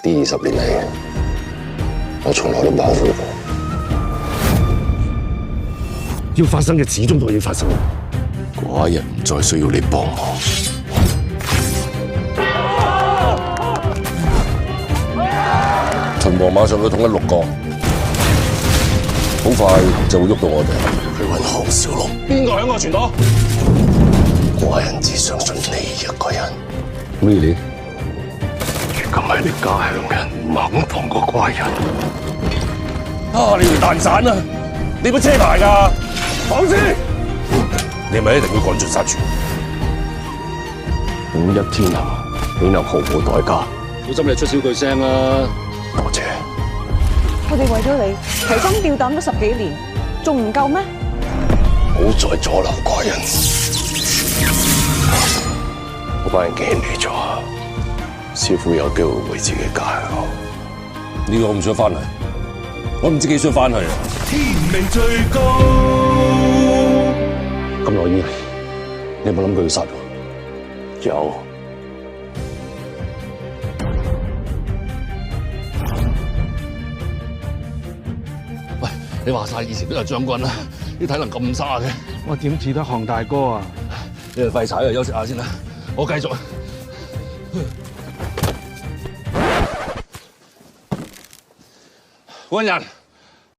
呢20年嚟，我從來都保護過。要發生嘅始終都要發生。寡人唔再需要你幫忙。秦王馬上要統一6國，好快就會喐到我哋去揾項少龍。邊個喺我傳到？寡人只相信你一個人。Really？ 如今係你家鄉人唔肯放過寡人。啊！你條蛋散啊！你冇車牌㗎？放肆！你係咪一定要趕盡殺絕？5一天下，豈能毫無代價？小心你出少句聲啦！多謝。我哋為咗你提心吊膽咗10幾年，仲唔夠咩？唔好再阻留寡人。我班人既然嚟咗，師傅有機會回自己家鄉。呢個我唔想翻嚟，我唔知幾想翻去。天命最高。咁耐以嚟，你有冇諗過要殺我？有。喂，你話晒以前都係將軍啦，啲體能咁差嘅，我點似得項大哥啊？你哋廢柴啊，休息下先啦，我繼續。官人。